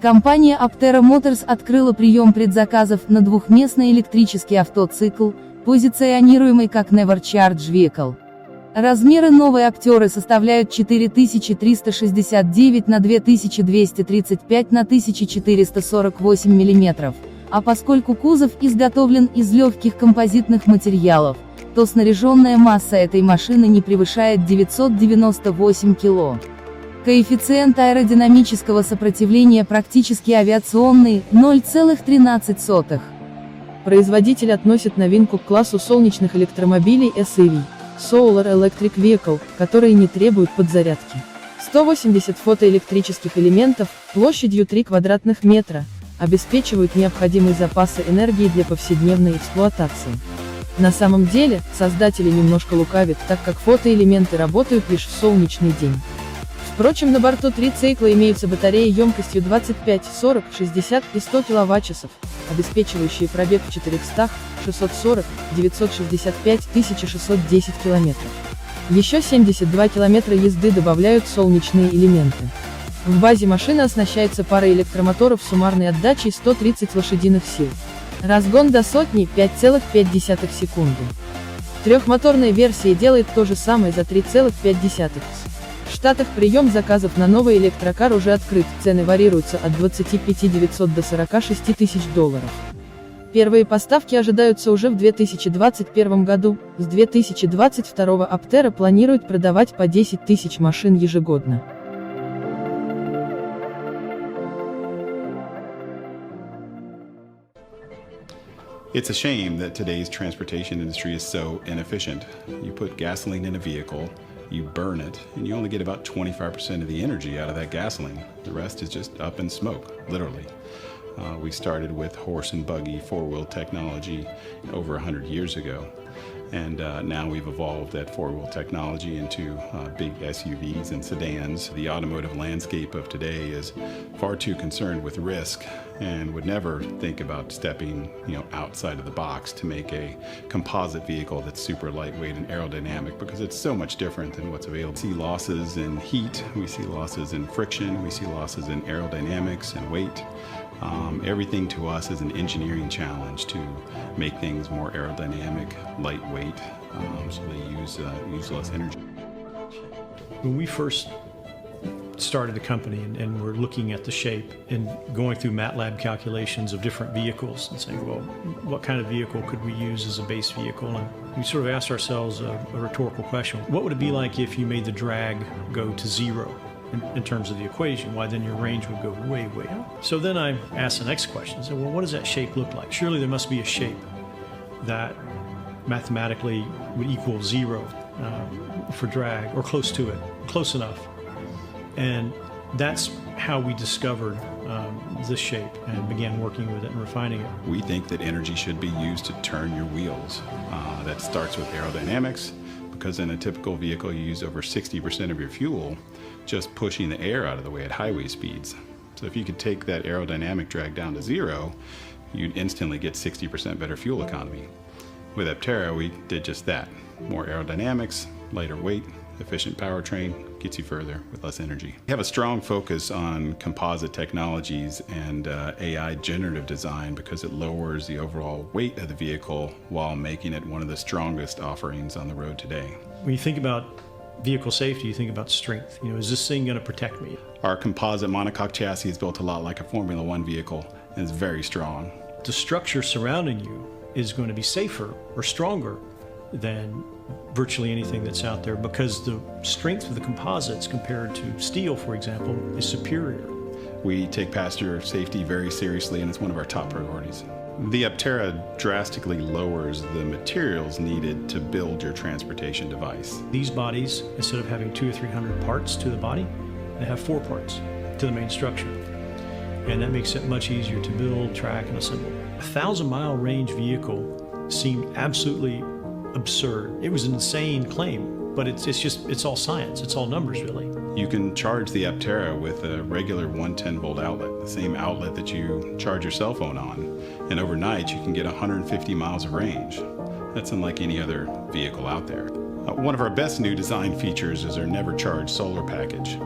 Компания Aptera Motors открыла прием предзаказов на двухместный электрический автоцикл, позиционируемый как Never Charge Vehicle. Размеры новой Аптеры составляют 4369 на 2235 на 1448 мм, а поскольку кузов изготовлен из легких композитных материалов, то снаряженная масса этой машины не превышает 998 кило. Коэффициент аэродинамического сопротивления практически авиационный – 0,13. Производитель относит новинку к классу солнечных электромобилей SEV – Solar Electric Vehicle, которые не требуют подзарядки. 180 фотоэлектрических элементов, площадью 3 квадратных метра, обеспечивают необходимые запасы энергии для повседневной эксплуатации. На самом деле, создатели немножко лукавят, так как фотоэлементы работают лишь в солнечный день. Впрочем, на борту трицикла имеются батареи емкостью 25, 40, 60 и 100 кВт, обеспечивающие пробег в 400, 640, 965, 1610 км. Еще 72 км езды добавляют солнечные элементы. В базе машина оснащается парой электромоторов с суммарной отдачей 130 лошадиных сил. Разгон до сотни – 5,5 секунды. Трехмоторная версия делает то же самое за 3,5. В Штатах прием заказов на новый электрокар уже открыт, цены варьируются от 25 900 до 46 тысяч $. Первые поставки ожидаются уже в 2021 году, с 2022 Aptera планирует продавать по 10 тысяч машин ежегодно. It's a shame that today's transportation industry is so inefficient. You put gasoline in a vehicle, you burn it, and you only get about 25% of the energy out of that gasoline. The rest is just up in smoke, literally. We started with horse and buggy four-wheel technology over 100 years ago. And now we've evolved that four-wheel technology into big SUVs and sedans. The automotive landscape of today is far too concerned with risk and would never think about stepping, outside of the box to make a composite vehicle that's super lightweight and aerodynamic, because it's so much different than what's available. We see losses in heat, we see losses in friction, we see losses in aerodynamics and weight. Everything to us is an engineering challenge to make things more aerodynamic, lightweight, so they use less energy. When we first started the company and we're looking at the shape and going through MATLAB calculations of different vehicles and saying, well, what kind of vehicle could we use as a base vehicle? And we sort of asked ourselves a rhetorical question. What would it be like if you made the drag go to zero? In terms of the equation, why then your range would go way, way up. So then I asked the next question, I said, well, what does that shape look like? Surely there must be a shape that mathematically would equal zero for drag, or close to it, close enough. And that's how we discovered this shape and began working with it and refining it. We think that energy should be used to turn your wheels. That starts with aerodynamics, because in a typical vehicle you use over 60% of your fuel just pushing the air out of the way at highway speeds. So if you could take that aerodynamic drag down to zero, you'd instantly get 60% better fuel economy. With Aptera, we did just that. More aerodynamics, lighter weight, efficient powertrain, gets you further with less energy. We have a strong focus on composite technologies and AI generative design, because it lowers the overall weight of the vehicle while making it one of the strongest offerings on the road today. When you think about vehicle safety, you think about strength. Is this thing going to protect me? Our composite monocoque chassis is built a lot like a Formula One vehicle and is very strong. The structure surrounding you is going to be safer or stronger than virtually anything that's out there, because the strength of the composites compared to steel, for example, is superior. We take passenger safety very seriously, and it's one of our top priorities. The Aptera drastically lowers the materials needed to build your transportation device. These bodies, instead of having 200 or 300 parts to the body, they have 4 parts to the main structure. And that makes it much easier to build, track, and assemble. A 1,000-mile range vehicle seemed absolutely absurd. It was an insane claim, but it's all science. It's all numbers, really. You can charge the Aptera with a regular 110 volt outlet, the same outlet that you charge your cell phone on. And overnight, you can get 150 miles of range. That's unlike any other vehicle out there. One of our best new design features is our Never Charge solar package.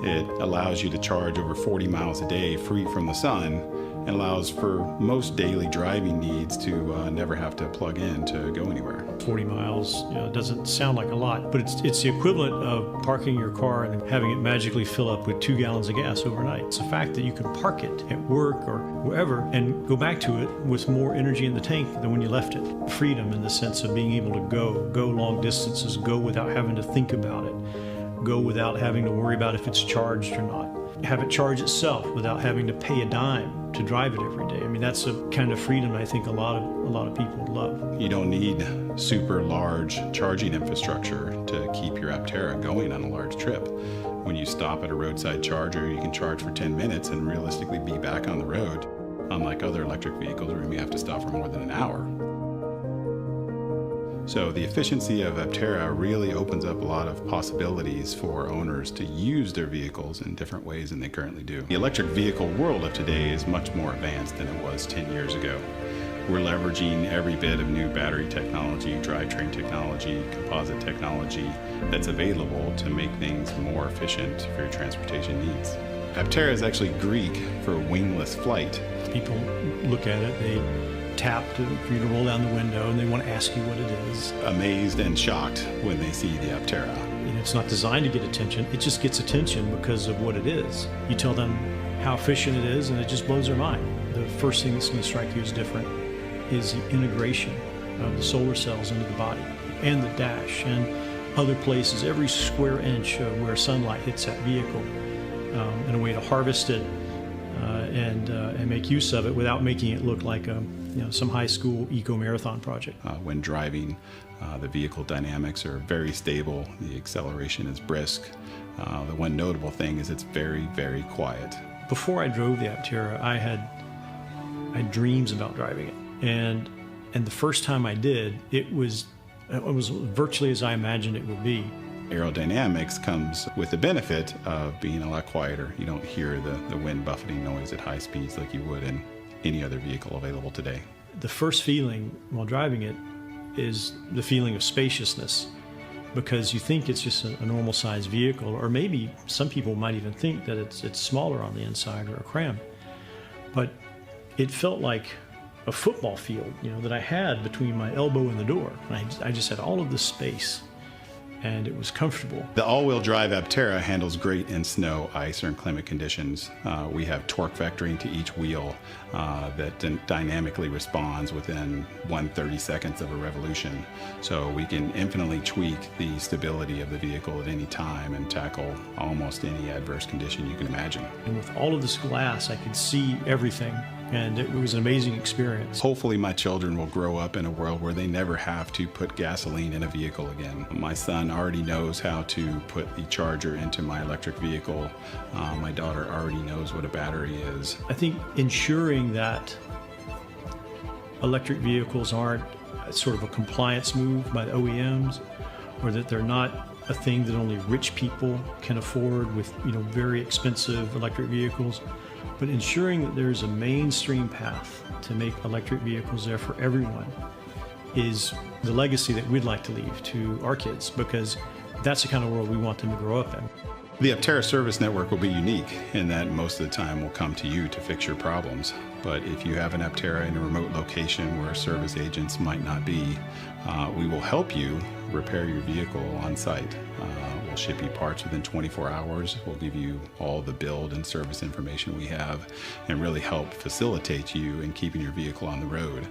It allows you to charge over 40 miles a day free from the sun, and allows for most daily driving needs to never have to plug in to go anywhere. 40 miles doesn't sound like a lot, but it's the equivalent of parking your car and having it magically fill up with 2 gallons of gas overnight. It's the fact that you can park it at work or wherever and go back to it with more energy in the tank than when you left it. Freedom in the sense of being able to go long distances, go without having to think about it, go without having to worry about if it's charged or not. Have it charge itself without having to pay a dime to drive it every day. I mean, that's a kind of freedom I think a lot of people love. You don't need super large charging infrastructure to keep your Aptera going on a large trip. When you stop at a roadside charger, you can charge for 10 minutes and realistically be back on the road, unlike other electric vehicles where you may have to stop for more than an hour. So the efficiency of Aptera really opens up a lot of possibilities for owners to use their vehicles in different ways than they currently do. The electric vehicle world of today is much more advanced than it was 10 years ago. We're leveraging every bit of new battery technology, drivetrain technology, composite technology that's available to make things more efficient for your transportation needs. Aptera is actually Greek for wingless flight. People look at it, they tap for you to roll down the window, and they want to ask you what it is. Amazed and shocked when they see the Aptera. And it's not designed to get attention, it just gets attention because of what it is. You tell them how efficient it is, and it just blows their mind. The first thing that's going to strike you as different is the integration of the solar cells into the body, and the dash, and other places, every square inch of where sunlight hits that vehicle, in a way to harvest it and make use of it without making it look like some high school eco-marathon project. When driving, the vehicle dynamics are very stable, the acceleration is brisk. The one notable thing is it's very, very quiet. Before I drove the Aptera, I had dreams about driving it. And the first time I did, it was virtually as I imagined it would be. Aerodynamics comes with the benefit of being a lot quieter. You don't hear the wind buffeting noise at high speeds like you would in any other vehicle available today. The first feeling while driving it is the feeling of spaciousness, because you think it's just a normal sized vehicle, or maybe some people might even think that it's smaller on the inside or cramped. But it felt like a football field, that I had between my elbow and the door. And I just had all of this space, and it was comfortable. The all-wheel drive Aptera handles great in snow, ice, or inclement conditions. We have torque vectoring to each wheel that dynamically responds within 1/32 of a revolution. So we can infinitely tweak the stability of the vehicle at any time and tackle almost any adverse condition you can imagine. And with all of this glass, I could see everything, and it was an amazing experience. Hopefully my children will grow up in a world where they never have to put gasoline in a vehicle again. My son already knows how to put the charger into my electric vehicle. My daughter already knows what a battery is. I think ensuring that electric vehicles aren't sort of a compliance move by the OEMs, or that they're not a thing that only rich people can afford with very expensive electric vehicles, but ensuring that there's a mainstream path to make electric vehicles there for everyone is the legacy that we'd like to leave to our kids, because that's the kind of world we want them to grow up in. The Aptera service network will be unique in that most of the time we'll come to you to fix your problems. But if you have an Aptera in a remote location where service agents might not be, we will help you repair your vehicle on site. We'll ship you parts within 24 hours. We'll give you all the build and service information we have and really help facilitate you in keeping your vehicle on the road.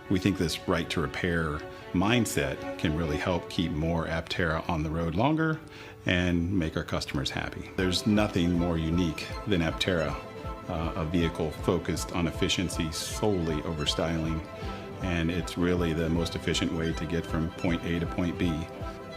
We think this right to repair mindset can really help keep more Aptera on the road longer and make our customers happy. There's nothing more unique than Aptera, a vehicle focused on efficiency solely over styling, and it's really the most efficient way to get from point A to point B.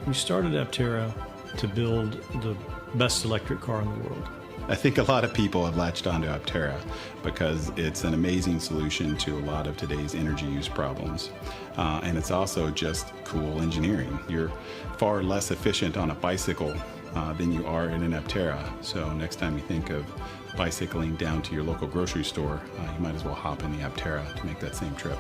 We started Aptera to build the best electric car in the world. I think a lot of people have latched onto Aptera because it's an amazing solution to a lot of today's energy use problems. And it's also just cool engineering. You're far less efficient on a bicycle than you are in an Aptera. So next time you think of bicycling down to your local grocery store, you might as well hop in the Aptera to make that same trip.